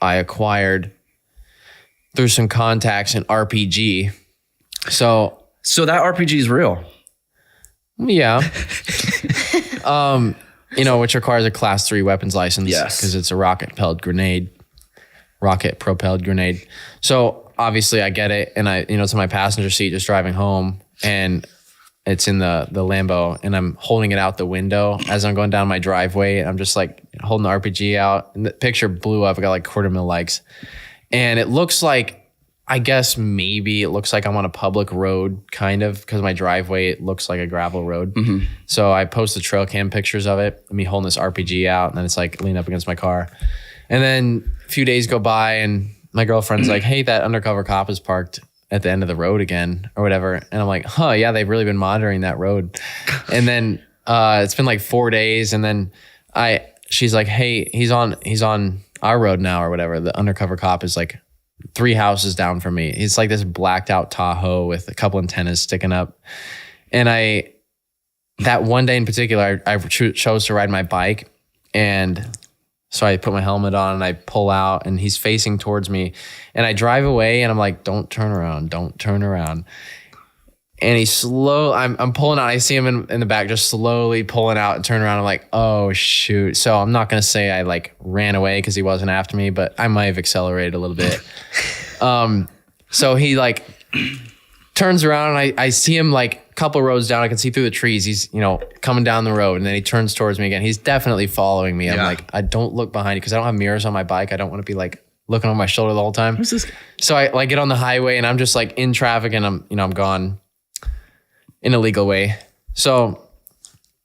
I acquired through some contacts in RPG. So that RPG is real. Yeah. Which requires a class 3 weapons license. Yes. Because it's a rocket propelled grenade. So obviously I get it. And it's in my passenger seat just driving home, and it's in the Lambo, and I'm holding it out the window as I'm going down my driveway. And I'm just like holding the RPG out, and the picture blew up. I got like 250,000 likes, and it looks like, I guess maybe it looks like I'm on a public road, kind of, because my driveway, it looks like a gravel road. Mm-hmm. So I posted trail cam pictures of it, me holding this RPG out, and then it's like leaning up against my car. And then a few days go by, and my girlfriend's like, hey, that undercover cop is parked at the end of the road again or whatever. And I'm like, yeah, they've really been monitoring that road. And then it's been like 4 days. And then she's like, hey, he's on our road now or whatever. The undercover cop is like 3 houses down from me. It's like this blacked out Tahoe with a couple antennas sticking up. And that one day in particular, I chose to ride my bike. And so I put my helmet on and I pull out, and he's facing towards me, and I drive away, and I'm like, don't turn around. And he's I'm pulling out. I see him in the back, just slowly pulling out and turn around. I'm like, oh shoot. So I'm not going to say I like ran away because he wasn't after me, but I might have accelerated a little bit. So he like turns around, and I see him like a couple rows down. I can see through the trees. He's, coming down the road, and then he turns towards me again. He's definitely following me. I'm like, I don't look behind you because I don't have mirrors on my bike. I don't want to be like looking over my shoulder the whole time. Who's this? So I like get on the highway, and I'm just like in traffic, and I'm gone in a legal way. So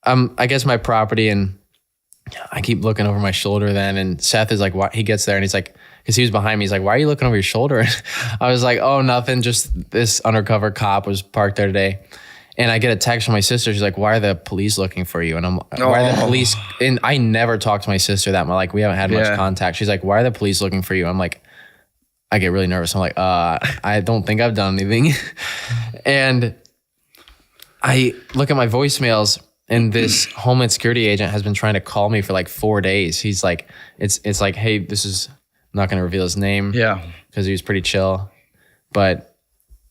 I guess my property, and I keep looking over my shoulder then, and Seth is like, why? He gets there, and he's like, because he was behind me, he's like, why are you looking over your shoulder? I was like, oh, nothing. Just this undercover cop was parked there today. And I get a text from my sister. She's like, why are the police looking for you? And I'm like, why are the police? And I never talked to my sister that much. Like, we haven't had much contact. She's like, why are the police looking for you? I'm like, I get really nervous. I'm like, I don't think I've done anything. And I look at my voicemails, and this Homeland Security agent has been trying to call me for like 4 days. He's like, it's like, hey, I'm not going to reveal his name. Yeah. Because he was pretty chill. But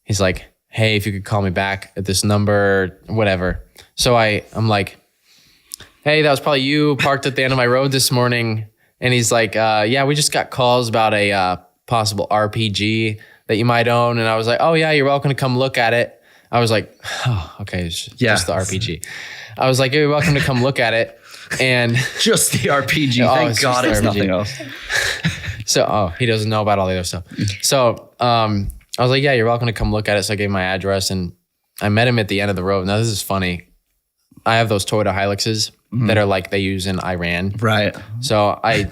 he's like, hey, if you could call me back at this number, whatever. So I'm like, hey, that was probably you parked at the end of my road this morning. And he's like, yeah, we just got calls about a possible RPG that you might own. And I was like, oh yeah, you're welcome to come look at it. I was like, oh, okay, just the RPG. I was like, you're welcome to come look at it. And just the RPG. Thank God it's nothing else. So, he doesn't know about all the other stuff. So, I was like, yeah, you're welcome to come look at it. So I gave him my address, and I met him at the end of the road. Now, this is funny. I have those Toyota Hiluxes that are like they use in Iran. Right. So I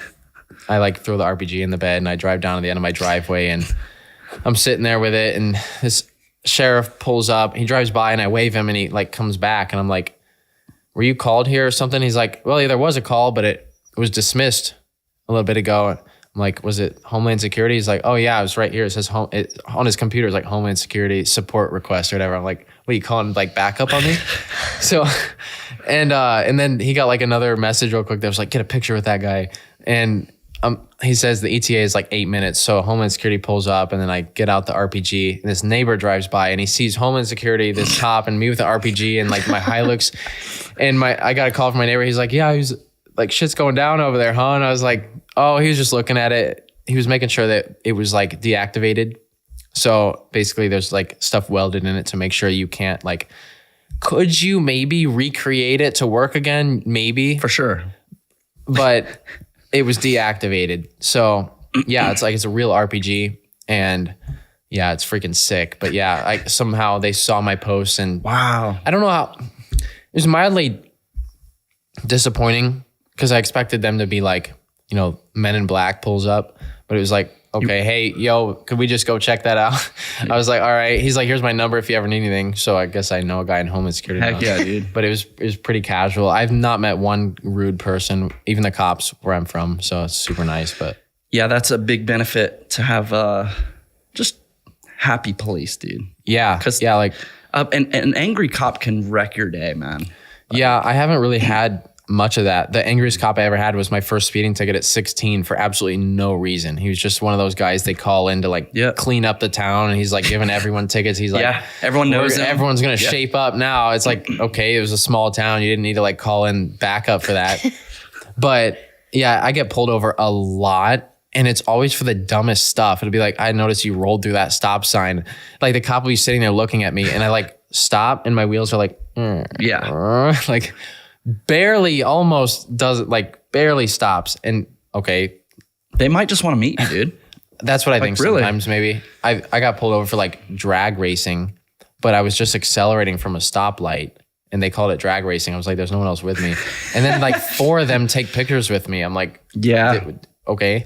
like throw the RPG in the bed, and I drive down to the end of my driveway, and I'm sitting there with it, and this sheriff pulls up. He drives by, and I wave him, and he like comes back, and I'm like, were you called here or something? He's like, well, yeah, there was a call, but it was dismissed a little bit ago. I'm like, was it Homeland Security? He's like, oh yeah, it was right here. It says on his computer, it's like Homeland Security support request or whatever. I'm like, what, you calling like backup on me? So, and then he got like another message real quick that was like, get a picture with that guy. And he says the ETA is like 8 minutes. So Homeland Security pulls up, and then I get out the RPG, and this neighbor drives by, and he sees Homeland Security, this cop, and me with the RPG and like my Hilux. And I got a call from my neighbor. He's like, yeah, he was like, shit's going down over there, huh? And I was like, oh, he was just looking at it. He was making sure that it was like deactivated. So basically there's like stuff welded in it to make sure you can't like, could you maybe recreate it to work again? Maybe. For sure. But it was deactivated. So yeah, it's a real RPG, and yeah, it's freaking sick. But yeah, somehow they saw my post, and wow. I don't know how, it was mildly disappointing because I expected them to be like, Men in Black pulls up, but it was like, okay, hey, yo, could we just go check that out? I was like, all right. He's like, here's my number if you ever need anything. So I guess I know a guy in Homeland Security. Heck yeah, dude. But it was pretty casual. I've not met one rude person, even the cops where I'm from. So it's super nice. But yeah, that's a big benefit to have just happy police, dude. Yeah. Because like an angry cop can wreck your day, man. Yeah, I haven't really had much of that. The angriest cop I ever had was my first speeding ticket at 16 for absolutely no reason. He was just one of those guys they call in to like clean up the town, and he's like giving everyone tickets. He's like, everyone knows him. Everyone's gonna shape up now. It's like, okay, it was a small town. You didn't need to like call in backup for that. But yeah, I get pulled over a lot. And it's always for the dumbest stuff. It'll be like, I noticed you rolled through that stop sign. Like the cop will be sitting there looking at me, and I like stop, and my wheels are like, like barely, almost does it, like barely stops. And okay, they might just want to meet you, dude. That's what I think. Really? Sometimes maybe I got pulled over for like drag racing, but I was just accelerating from a stoplight. And they called it drag racing. I was like, there's no one else with me. And then like 4 of them take pictures with me. I'm like, okay.